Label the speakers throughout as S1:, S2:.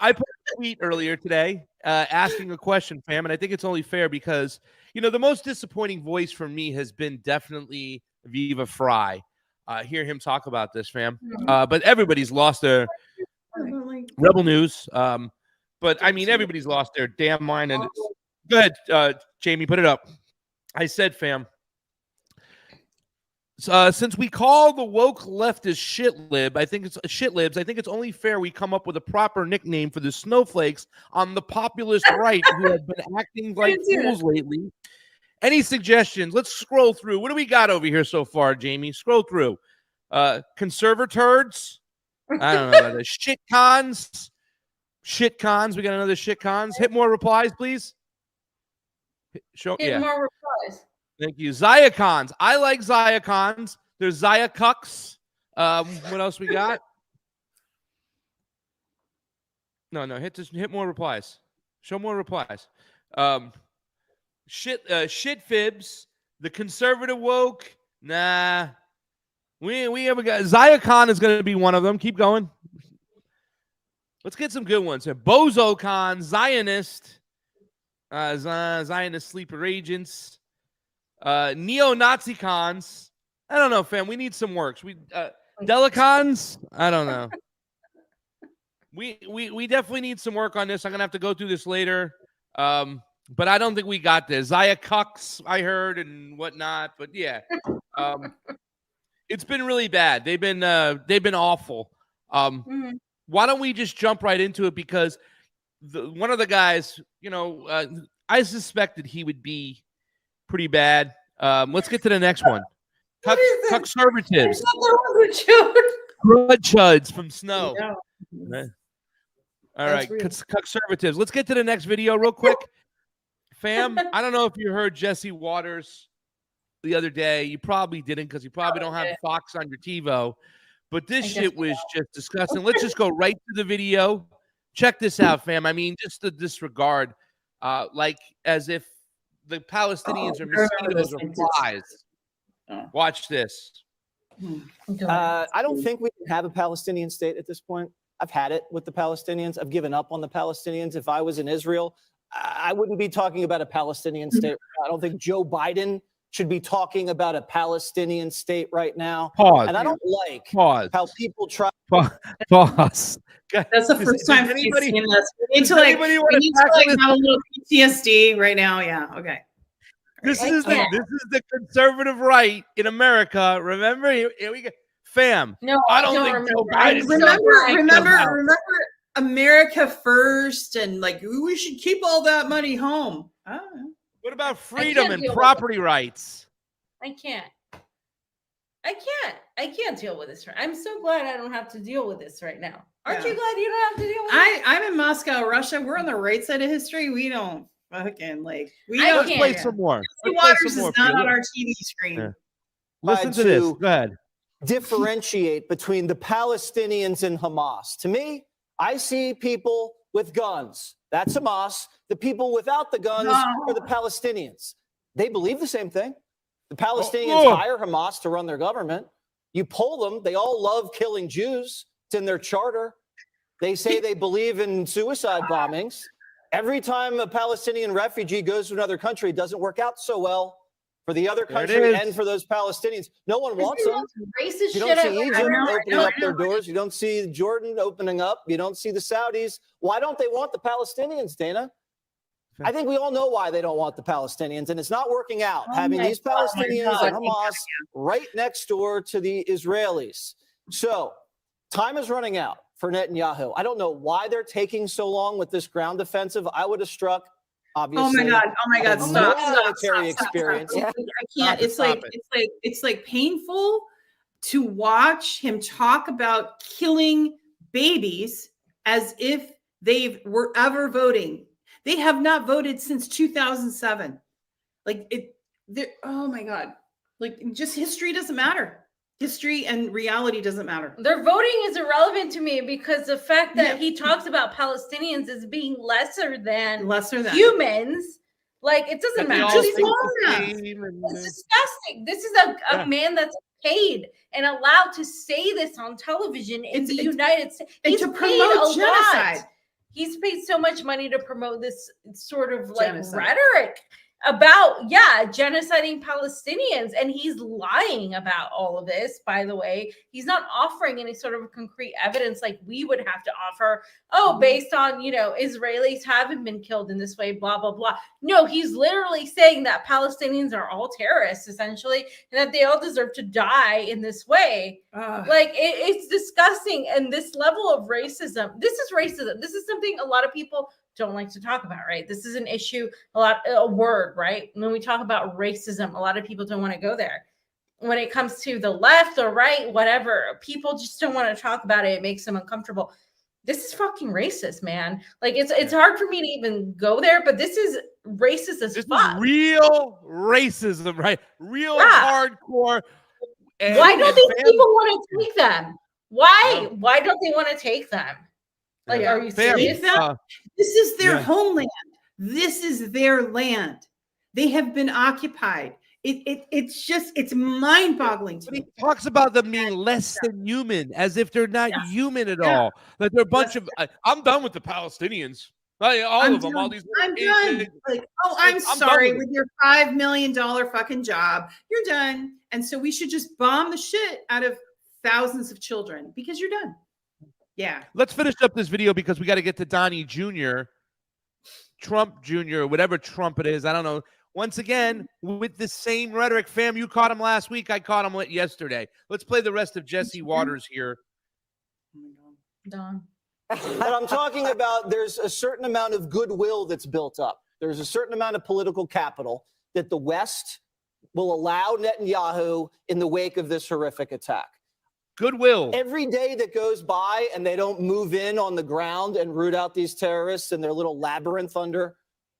S1: I put a tweet earlier today asking a question, fam, and I think it's only fair because, the most disappointing voice for me has been definitely Viva Fry. Hear him talk about this, fam. But everybody's lost their Rebel News. But, I mean, everybody's lost their damn mind. And go ahead, Jamie, put it up. I said, fam, since we call the woke leftist shit lib, I think it's only fair we come up with a proper nickname for the snowflakes on the populist right who have been acting like fools lately. Any suggestions? Let's scroll through. What do we got over here so far, Jamie? Scroll through. Conservaturds. I don't know about this. Shit cons. We got another shit cons. Hit more replies, please. More replies. Thank you. Zyacons. I like Zyacons. There's Zyacucks. What else we got? No. Hit more replies. Show more replies. Shit fibs. The conservative woke. Nah. We haven't got. Zyacon is going to be one of them. Keep going. Let's get some good ones here. Bozocon. Zionist. Zionist sleeper agents. Neo-Nazi cons. I don't know, fam. We need some works. Delicons. I don't know. We definitely need some work on this. I'm gonna have to go through this later. But I don't think we got this. Zyacucks, I heard, and whatnot. But yeah, it's been really bad. They've been awful. Why don't we just jump right into it? Because one of the guys, I suspected he would be pretty bad. Let's get to the next one. Conservatives. Crud chuds from Snow. Yeah. All right, conservatives. Let's get to the next video real quick. Fam, I don't know if you heard Jesse Waters the other day. You probably didn't because you probably don't have Fox on your TiVo. But this shit was just disgusting. Let's just go right to the video. Check this out, fam. I mean, just the disregard, like as if the Palestinians are mosquitoes or flies. Watch this.
S2: I don't think we can have a Palestinian state at this point. I've had it with the Palestinians. I've given up on the Palestinians. If I was in Israel, I wouldn't be talking about a Palestinian state. I don't think Joe Biden should be talking about a Palestinian state right now.
S1: Pause.
S2: And I don't like how people try.
S1: Pause.
S3: That's the first time anybody seen this. We need to have a little PTSD right now. Yeah. Okay.
S1: This is the conservative right in America. Remember, here we go. Fam.
S3: No,
S1: I don't think Joe Biden.
S3: Remember America first, and like we should keep all that money home.
S1: What about freedom and property rights?
S4: I can't deal with this. I'm so glad I don't have to deal with this right now. Aren't you glad you don't have to deal with it?
S3: I'm in Moscow, Russia. We're on the right side of history. We don't fucking
S1: let's play some more.
S3: Waters is not on our TV screen.
S1: Yeah. Listen to this. Go ahead.
S2: Differentiate between the Palestinians and Hamas. To me, I see people with guns. That's Hamas. The people without the guns are the Palestinians. They believe the same thing. The Palestinians hire Hamas to run their government. You poll them, they all love killing Jews. It's in their charter. They say they believe in suicide bombings. Every time a Palestinian refugee goes to another country, it doesn't work out so well for the other country and for those Palestinians. No one wants them. You don't see Egypt opening up their doors. You don't see Jordan opening up. You don't see the Saudis. Why don't they want the Palestinians, Dana? I think we all know why they don't want the Palestinians, and it's not working out. Having these Palestinians and Hamas right next door to the Israelis. So time is running out for Netanyahu. I don't know why they're taking so long with this ground offensive. I would have struck, obviously.
S3: Oh my God! Stop!
S2: Military experience.
S3: I can't. It's like painful to watch him talk about killing babies as if they were ever voting. They have not voted since 2007. Oh my God. Like, just history doesn't matter. History and reality doesn't matter.
S4: Their voting is irrelevant to me because the fact that he talks about Palestinians as being lesser than humans, like, it doesn't matter. It's disgusting. This is a man that's paid and allowed to say this on television in the United States.
S3: And to promote genocide.
S4: He's paid so much money to promote this sort of like
S3: Genocide.
S4: rhetoric about, genociding Palestinians. And he's lying about all of this, by the way. He's not offering any sort of concrete evidence like we would have to offer. Oh, based on, Israelis haven't been killed in this way, blah, blah, blah. No, he's literally saying that Palestinians are all terrorists, essentially, and that they all deserve to die in this way. Like, it's disgusting. And this level of racism, this is racism. This is something a lot of people don't like to talk about, right? This is an issue, a word, right? When we talk about racism, a lot of people don't want to go there. When it comes to the left or right, whatever, people just don't want to talk about it. It makes them uncomfortable. This is fucking racist, man. Like, it's hard for me to even go there, but this is racist as fuck.
S1: This is real racism, right? Real hardcore. And,
S4: why don't these people want to take them? Why? No. Why don't they want to take them? Like, are you serious?
S3: This is their homeland. This is their land. They have been occupied. It's mind-boggling to me.
S1: He talks about them being less than human, as if they're not human at all. Like they're a bunch of. I'm done with the Palestinians. Like, all them. All these.
S3: I'm done. Like, I'm sorry with your $5 million fucking job. You're done, and so we should just bomb the shit out of thousands of children because you're done. Yeah.
S1: Let's finish up this video because we got to get to Donnie Jr., Trump Jr., whatever Trump it is. I don't know. Once again, with the same rhetoric. Fam, you caught him last week. I caught him yesterday. Let's play the rest of Jesse Waters here.
S4: Don.
S2: But I'm talking about there's a certain amount of goodwill that's built up. There's a certain amount of political capital that the West will allow Netanyahu in the wake of this horrific attack.
S1: Goodwill.
S2: Every day that goes by and they don't move in on the ground and root out these terrorists in their little labyrinth under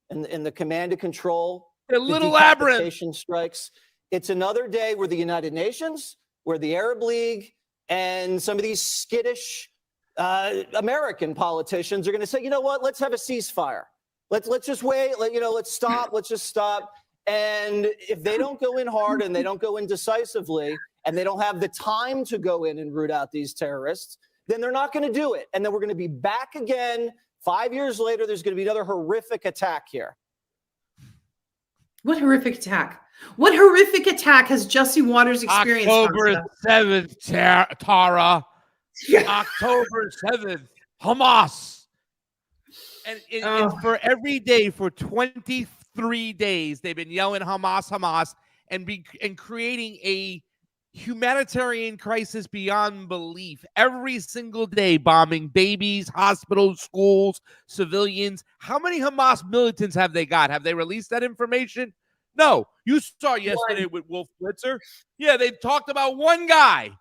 S2: in the command and control.
S1: Their little labyrinth
S2: strikes. It's another day where the United Nations, where the Arab League, and some of these skittish American politicians are going to say, you know what? Let's have a ceasefire. Let's just wait. Let's stop. Let's just stop. And if they don't go in hard and they don't go in decisively, and they don't have the time to go in and root out these terrorists, then they're not going to do it. And then we're going to be back again 5 years later. There's going to be another horrific attack here.
S3: What horrific attack? What horrific attack has Jesse Waters experienced?
S1: October 7th, Tara. October 7th, Hamas. And for every day, for 23 days, they've been yelling Hamas, Hamas, and creating a humanitarian crisis beyond belief. Every single day, bombing babies, hospitals, schools, civilians. How many Hamas militants have they got? Have they released that information? No. You saw yesterday with Wolf Blitzer. Yeah, they talked about one guy.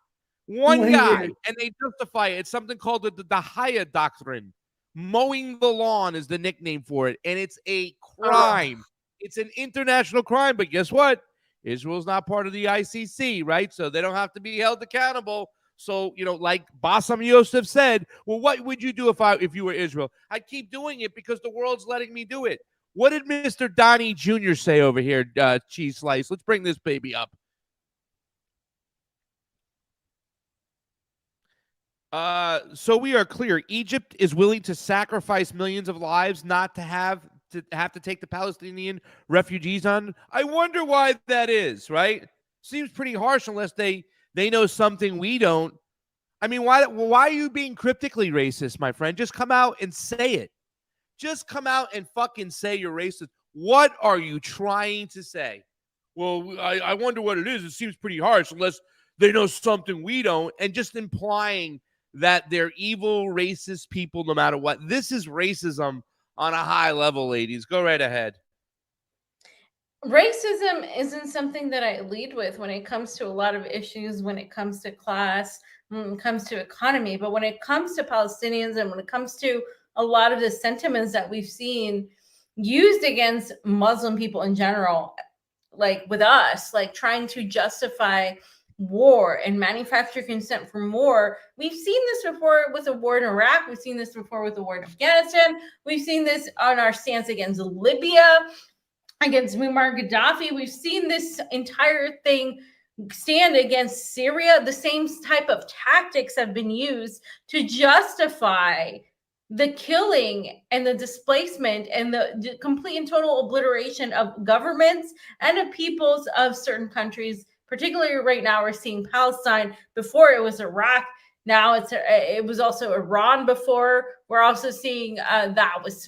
S1: One guy. And they justify it. It's something called the Dahaya Doctrine. Mowing the lawn is the nickname for it. And it's a crime. It's an international crime. But guess what? Israel's not part of the ICC, right? So they don't have to be held accountable. So, like Bassem Youssef said, well, what would you do if you were Israel? I'd keep doing it because the world's letting me do it. What did Mr. Donnie Jr. say over here, Cheese Slice? Let's bring this baby up. So we are clear. Egypt is willing to sacrifice millions of lives not to have to take the Palestinian refugees on. I wonder why that is, right? Seems pretty harsh unless they know something we don't. I mean, why are you being cryptically racist, my friend? Just come out and say it. Just come out and fucking say you're racist. What are you trying to say? Well, I wonder what it is. It seems pretty harsh unless they know something we don't, and just implying that they're evil, racist people no matter what. This is racism on a high level, ladies. Go right ahead.
S4: Racism isn't something that I lead with when it comes to a lot of issues, when it comes to class, when it comes to economy. But when it comes to Palestinians and when it comes to a lot of the sentiments that we've seen used against Muslim people in general, like with us, like trying to justify war and manufacture consent for war. We've seen this before with the war in Iraq. We've seen this before with the war in Afghanistan. We've seen this on our stance against Libya, against Muammar Gaddafi. We've seen this entire thing stand against Syria. The same type of tactics have been used to justify the killing and the displacement and the complete and total obliteration of governments and of peoples of certain countries. Particularly right now, we're seeing Palestine. Before it was Iraq. Now it was also Iran before. We're also seeing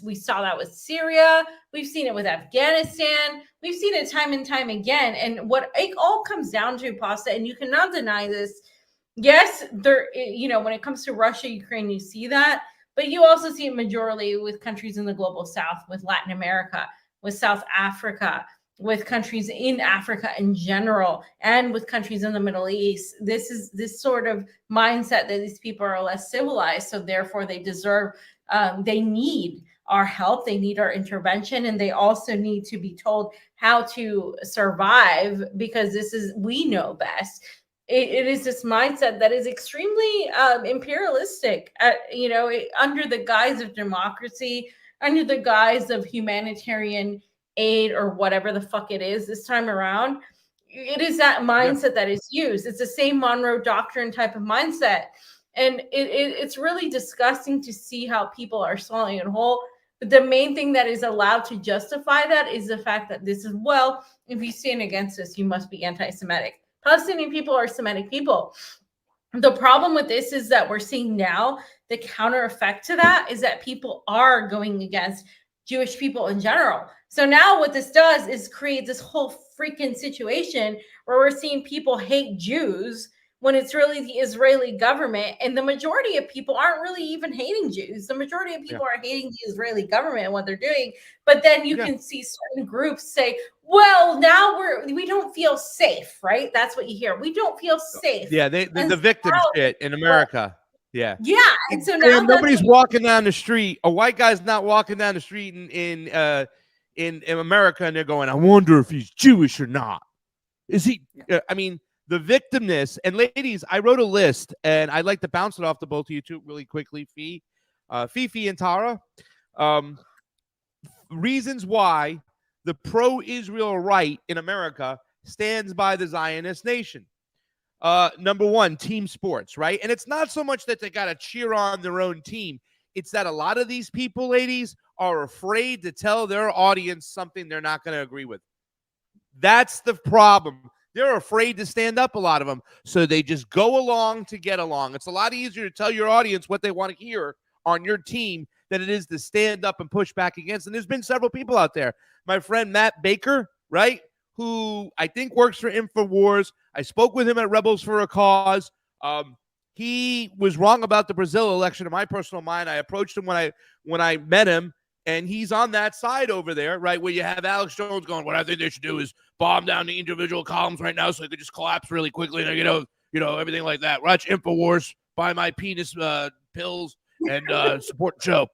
S4: we saw that with Syria. We've seen it with Afghanistan. We've seen it time and time again. And what it all comes down to, Pasta, and you cannot deny this. Yes, when it comes to Russia, Ukraine, you see that. But you also see it majorly with countries in the global south, with Latin America, with South Africa, with countries in Africa in general, and with countries in the Middle East. This is this sort of mindset that these people are less civilized, so therefore they deserve, they need our help, they need our intervention, and they also need to be told how to survive, because we know best. It is this mindset that is extremely imperialistic, under the guise of democracy, under the guise of humanitarian aid or whatever the fuck it is this time around. It is that mindset that is used. It's the same Monroe Doctrine type of mindset. And it's really disgusting to see how people are swallowing it whole. But the main thing that is allowed to justify that is the fact that this is, well, if you stand against this, you must be anti-Semitic. Palestinian people are Semitic people. The problem with this is that we're seeing now the counter effect to that is that people are going against Jewish people in general. So now what this does is create this whole freaking situation where we're seeing people hate Jews when it's really the Israeli government. And the majority of people aren't really even hating Jews. The majority of people are hating the Israeli government and what they're doing. But then you can see certain groups say, well, now we don't feel safe, right? That's what you hear. We don't feel safe.
S1: Yeah, the victim shit in America. Yeah.
S4: Yeah. And so now
S1: nobody's walking down the street. A white guy's not walking down the street in America, and they're going, I wonder if he's Jewish or not. Is he? I mean, the victimness. And ladies, I wrote a list, and I'd like to bounce it off to both of you two really quickly. Fifi and Tara. Reasons why the pro-Israel right in America stands by the Zionist nation. Number one, team sports, right? And it's not so much that they got to cheer on their own team. It's that a lot of these people, ladies, are afraid to tell their audience something they're not going to agree with. That's the problem. They're afraid to stand up, a lot of them. So they just go along to get along. It's a lot easier to tell your audience what they want to hear on your team than it is to stand up and push back against. And there's been several people out there. My friend Matt Baker, right, who I think works for InfoWars. I spoke with him at Rebels for a Cause. He was wrong about the Brazil election in my personal mind. I approached him when I met him, and he's on that side over there, right, where you have Alex Jones going, what I think they should do is bomb down the individual columns right now so they could just collapse really quickly, and everything like that. Watch InfoWars, buy my penis pills, and support the show.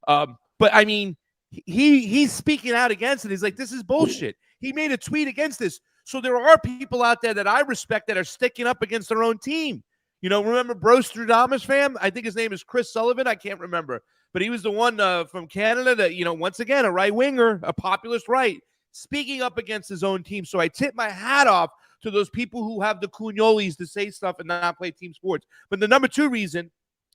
S1: But I mean, he's speaking out against it. He's like, this is bullshit. He made a tweet against this. So there are people out there that I respect that are sticking up against their own team. Remember Brostradamus, fam? I think his name is Chris Sullivan. I can't remember. But he was the one from Canada that, once again, a right-winger, a populist right, speaking up against his own team. So I tip my hat off to those people who have the cugnolis to say stuff and not play team sports. But the number two reason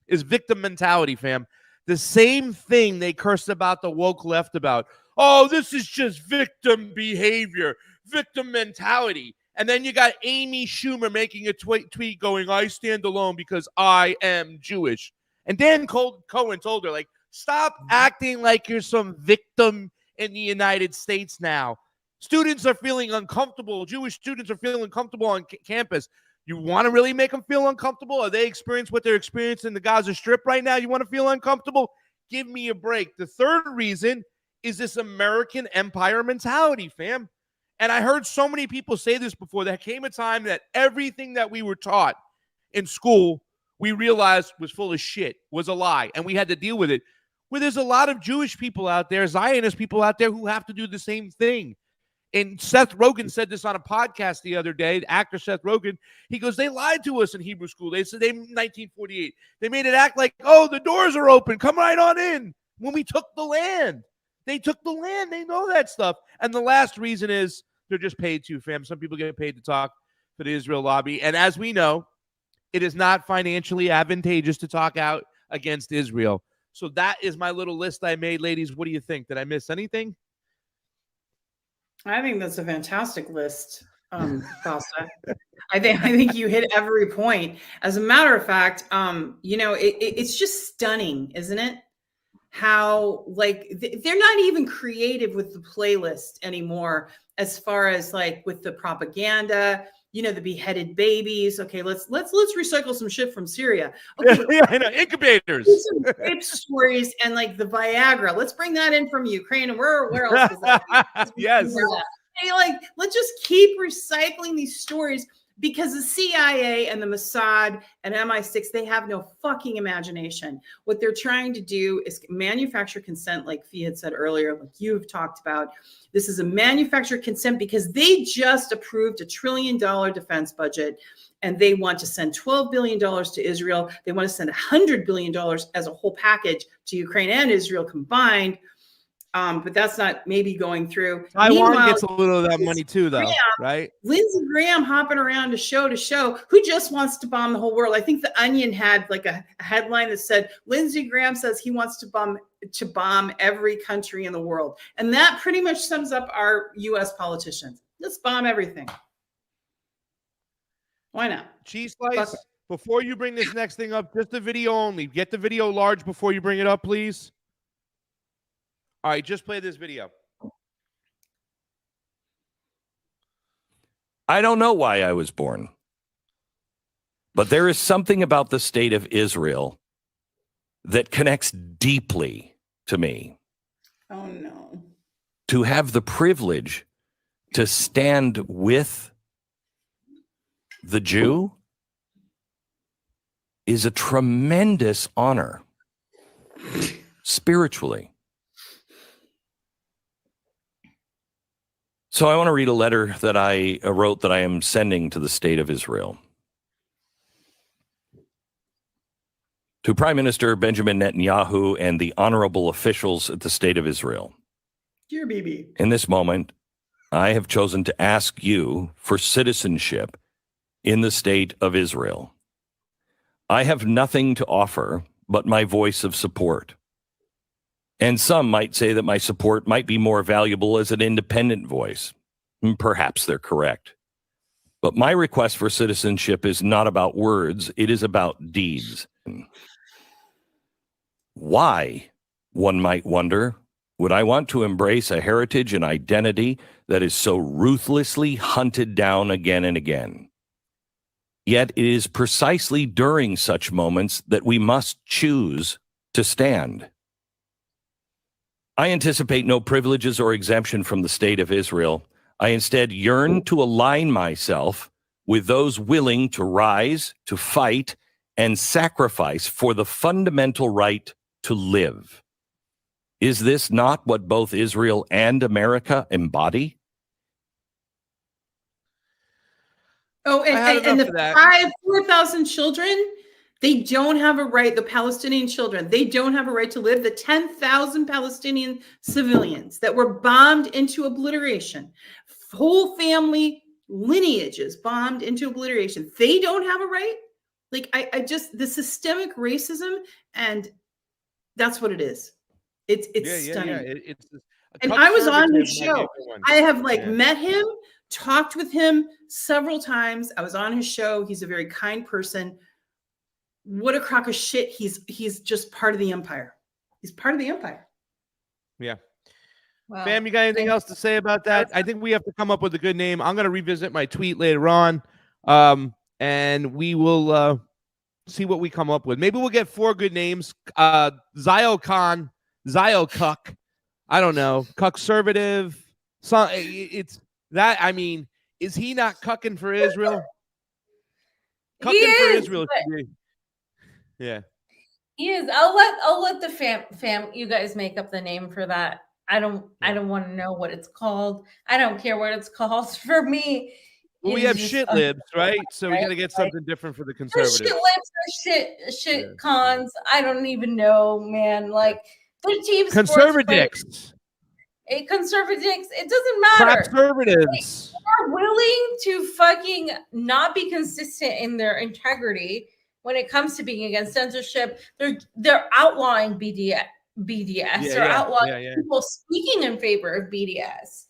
S1: is victim mentality, fam. The same thing they cursed about the woke left about. Oh, this is just victim behavior, victim mentality. And then you got Amy Schumer making a tweet going, I stand alone because I am Jewish. And Dan Cohen told her, stop acting like you're some victim in the United States now. Students are feeling uncomfortable. Jewish students are feeling uncomfortable on campus. You want to really make them feel uncomfortable? Are they experiencing what they're experiencing in the Gaza Strip right now? You want to feel uncomfortable? Give me a break. The third reason is this American empire mentality, fam. And I heard so many people say this before. There came a time that everything that we were taught in school, we realized was full of shit, was a lie, and we had to deal with it. Well, there's a lot of Jewish people out there, Zionist people out there who have to do the same thing. And Seth Rogen said this on a podcast the other day, the actor Seth Rogen. He goes, they lied to us in Hebrew school. They said in 1948. They made it act like, oh, the doors are open. Come right on in. When we took the land. They took the land. They know that stuff. And the last reason is they're just paid to, fam. Some people get paid to talk for the Israel lobby. And as we know, it is not financially advantageous to talk out against Israel. So that is my little list I made, ladies. What do you think? Did I miss anything?
S3: I think that's a fantastic list, Costa. I think you hit every point. As a matter of fact, it's just stunning, isn't it? How like they're not even creative with the playlist anymore, as far as like with the propaganda. The beheaded babies. Okay, let's recycle some shit from Syria. Okay,
S1: yeah, I know. Incubators,
S3: some rape stories, and like the Viagra. Let's bring that in from Ukraine. And where else is that?
S1: Yes.
S3: Hey, like, let's just keep recycling these stories, because the CIA and the Mossad and MI6, they have no fucking imagination. What they're trying to do is manufacture consent, like Fee had said earlier, like you've talked about. This is a manufactured consent because they just approved $1 trillion defense budget, and they want to send $12 billion to Israel. They want to send $100 billion as a whole package to Ukraine and Israel combined. But that's not maybe going through.
S1: Taiwan gets a little of that money too, though, right?
S3: Lindsey Graham hopping around to show who just wants to bomb the whole world. I think The Onion had like a headline that said, Lindsey Graham says he wants to bomb every country in the world. And that pretty much sums up our U.S. politicians. Let's bomb everything. Why not?
S1: Cheese slice, before you bring this next thing up, just the video only. Get the video large before you bring it up, please. All right, just play this video.
S5: I don't know why I was born, but there is something about the state of Israel that connects deeply to me.
S3: Oh, no.
S5: To have the privilege to stand with the Jew is a tremendous honor, spiritually. So I want to read a letter that I wrote that I am sending to the state of Israel. To Prime Minister Benjamin Netanyahu and the honorable officials at the state of Israel.
S3: Dear BB.
S5: In this moment, I have chosen to ask you for citizenship in the state of Israel. I have nothing to offer but my voice of support. And some might say that my support might be more valuable as an independent voice. Perhaps they're correct. But my request for citizenship is not about words, it is about deeds. Why, one might wonder, would I want to embrace a heritage and identity that is so ruthlessly hunted down again and again? Yet it is precisely during such moments that we must choose to stand. I anticipate no privileges or exemption from the state of Israel. I instead yearn to align myself with those willing to rise, to fight, and sacrifice for the fundamental right to live. Is this not what both Israel and America embody?
S3: Oh, and the 4,000 children, they don't have a right, the Palestinian children, they don't have a right to live. The 10,000 Palestinian civilians that were bombed into obliteration, whole family lineages bombed into obliteration, they don't have a right? Like, I just, the systemic racism, and that's what it is. It's stunning. And I was on his show. I have met him, talked with him several times. I was on his show. He's a very kind person. What a crock of shit. He's just part of the empire. He's part of the empire.
S1: Yeah. Wow. Fam, you got anything else to say about that? I think we have to come up with a good name. I'm going to revisit my tweet later on. And we will see what we come up with. Maybe we'll get 4 good names. Zio Khan, Zio Cuck. I don't know. Cuckservative. So it's that. I mean, is he not cucking for Israel? Cucking for Israel. Yeah.
S4: He is. I'll let the fam you guys make up the name for that. I don't want to know what it's called. I don't care what it's called. For me,
S1: well, we have shit libs, right? So we got to get something different for the conservatives.
S4: Shit libs or shit cons. I don't even know, man. Like the team
S1: conservatives.
S4: Conservatives. It doesn't matter.
S1: Conservatives
S4: are willing to fucking not be consistent in their integrity when it comes to being against censorship. They're outlawing BDS. They're outlawing people speaking in favor of BDS.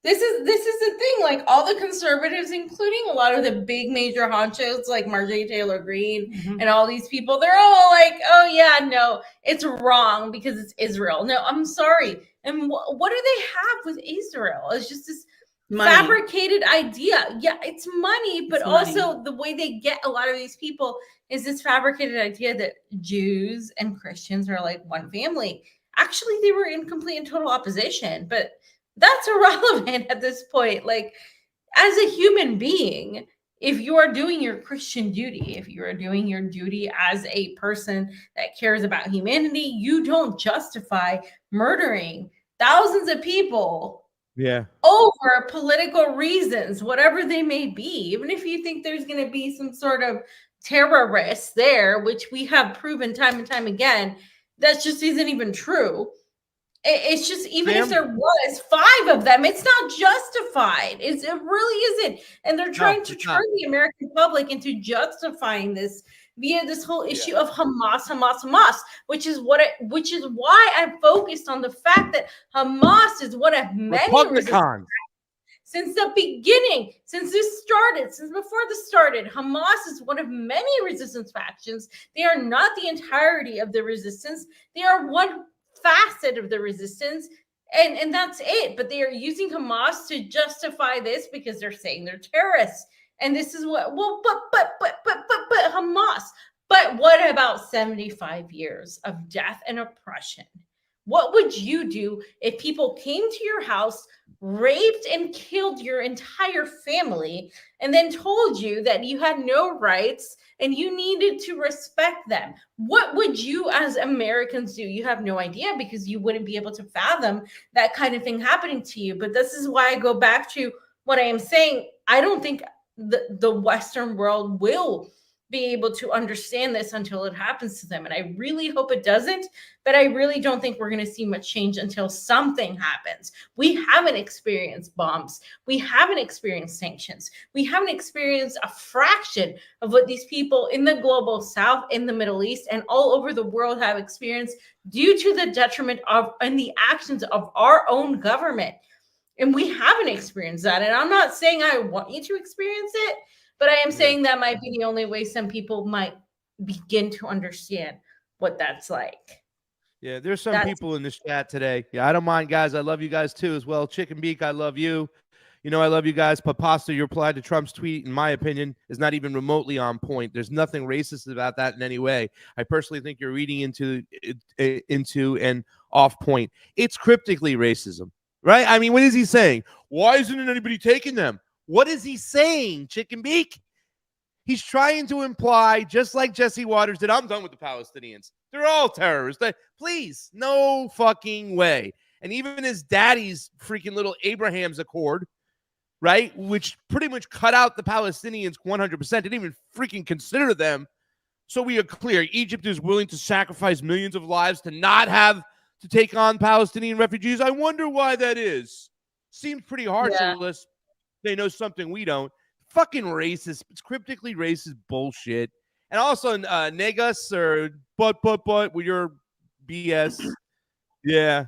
S4: This is the thing. Like all the conservatives, including a lot of the big major honchos like Marjorie Taylor Greene and all these people, they're all like, "Oh yeah, no, it's wrong because it's Israel." No, I'm sorry. And what do they have with Israel? It's just this fabricated idea. Yeah, it's money, but also the way they get a lot of these people is this fabricated idea that Jews and Christians are like one family. Actually, they were in complete and total opposition, but that's irrelevant at this point. Like, as a human being, if you are doing your Christian duty, if you are doing your duty as a person that cares about humanity, you don't justify murdering thousands of people over political reasons, whatever they may be. Even if you think there's going to be some sort of terrorists there, which we have proven time and time again, that just isn't even true. It's just, even if there was 5 of them, it's not justified. It really isn't. And they're trying to turn the American public into justifying this via this whole issue of Hamas, which is why I focused on the fact that Hamas is one of many since the beginning, since before this started. Hamas is one of many resistance factions. They are not the entirety of the resistance. They are one facet of the resistance, and that's it. But they are using Hamas to justify this because they're saying they're terrorists. And this is what, but Hamas. But what about 75 years of death and oppression? What would you do if people came to your house, raped and killed your entire family, and then told you that you had no rights and you needed to respect them? What would you as Americans do? You have no idea, because you wouldn't be able to fathom that kind of thing happening to you. But this is why I go back to what I am saying. I don't think the Western world will be able to understand this until it happens to them. And I really hope it doesn't, but I really don't think we're going to see much change until something happens. We haven't experienced bombs. We haven't experienced sanctions. We haven't experienced a fraction of what these people in the global South, in the Middle East, and all over the world have experienced due to the detriment of and the actions of our own government. And we haven't experienced that. And I'm not saying I want you to experience it, but I am saying that might be the only way some people might begin to understand what that's like.
S1: Yeah, there's some people in this chat today. Yeah, I don't mind, guys. I love you guys too as well. Chicken Beak, I love you. You know, I love you guys. Papasta, your reply to Trump's tweet, in my opinion, is not even remotely on point. There's nothing racist about that in any way. I personally think you're reading into and off point. It's cryptically racism, right? I mean, what is he saying? Why isn't anybody taking them? What is he saying, Chicken Beak? He's trying to imply, just like Jesse Waters did, I'm done with the Palestinians. They're all terrorists. Please, no fucking way. And even his daddy's freaking little Abraham's Accord, right, which pretty much cut out the Palestinians 100%, didn't even freaking consider them. So we are clear. Egypt is willing to sacrifice millions of lives to not have to take on Palestinian refugees. I wonder why that is. Seems pretty harsh unless they know something we don't. Fucking racist. It's cryptically racist bullshit. And also negus or but with your BS. Yeah.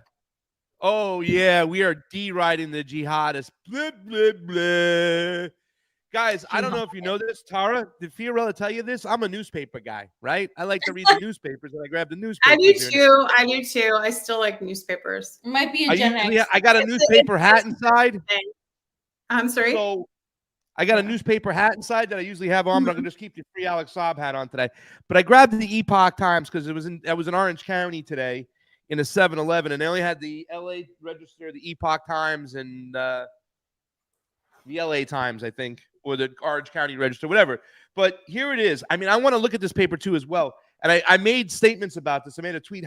S1: Oh, yeah. We are deriding the jihadists. Blah, blah, blah. Guys, I don't know if you know this. Tara, did Fiorella tell you this? I'm a newspaper guy, right? I like to read the newspapers, and I grab the newspaper.
S3: I do too. I still like newspapers.
S4: It might be a Gen X.
S1: I got a newspaper hat inside.
S3: I'm sorry?
S1: So I got a newspaper hat inside that I usually have on, but I'm going to just keep the free Alex Saab hat on today. But I grabbed the Epoch Times because I was in Orange County today in a 7-Eleven, and they only had the LA Register, the Epoch Times, and the LA Times, I think, or the Orange County Register, whatever. But here it is. I mean, I want to look at this paper too as well. And I made statements about this. I made a tweet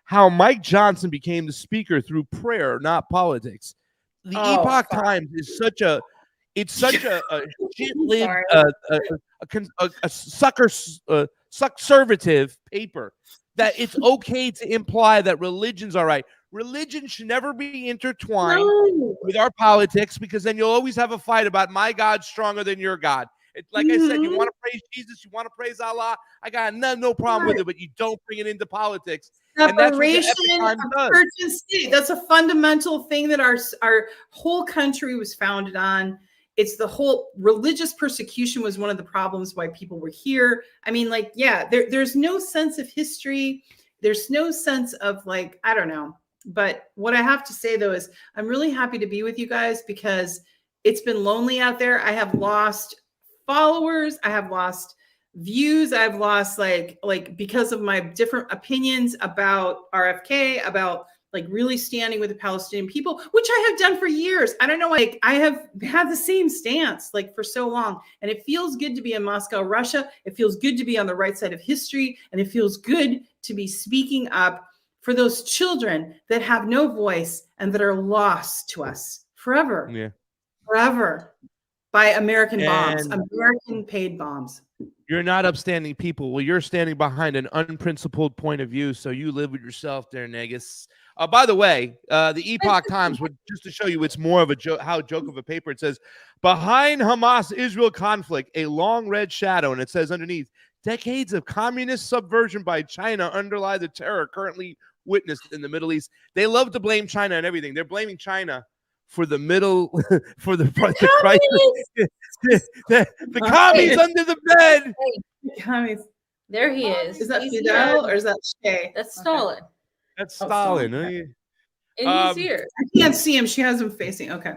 S1: how Mike Johnson became the speaker through prayer, not politics. The Epoch Times is such a shit-lid, a suckervative paper that it's okay to imply that religion's all right. Religion should never be intertwined with our politics, because then you'll always have a fight about my God's stronger than your God. Like I said, you want to praise Jesus, you want to praise Allah. I got no problem with it, but you don't bring it into politics.
S3: Separation of church and state. That's a fundamental thing that our whole country was founded on. It's the whole religious persecution was one of the problems why people were here. I mean, like, yeah, there's no sense of history. There's no sense of like, I don't know. But what I have to say though is I'm really happy to be with you guys because it's been lonely out there. I have lost followers. I have lost views. I've lost like because of my different opinions about RFK, about like really standing with the Palestinian people, which I have done for years. I don't know, like I have had the same stance like for so long. And it feels good to be in Moscow, Russia. It feels good to be on the right side of history. And it feels good to be speaking up for those children that have no voice and that are lost to us forever.
S1: Yeah.
S3: Forever by American bombs, American paid bombs.
S1: You're not upstanding people. Well, you're standing behind an unprincipled point of view. So you live with yourself there, Negus. By the way, the Epoch Times, would just to show you it's more of a joke of a paper. It says, behind Hamas-Israel conflict, a long red shadow. And it says underneath, decades of communist subversion by China underlie the terror currently witnessed in the Middle East. They love to blame China and everything. They're blaming China for the for the crisis. The commies under the bed.
S3: Commies.
S4: There he is.
S3: Is that Fidel or is that Shay?
S4: That's Stalin.
S1: That's Stalin.
S3: Okay.
S4: And he's here.
S3: I can't see him. She has him facing. Okay.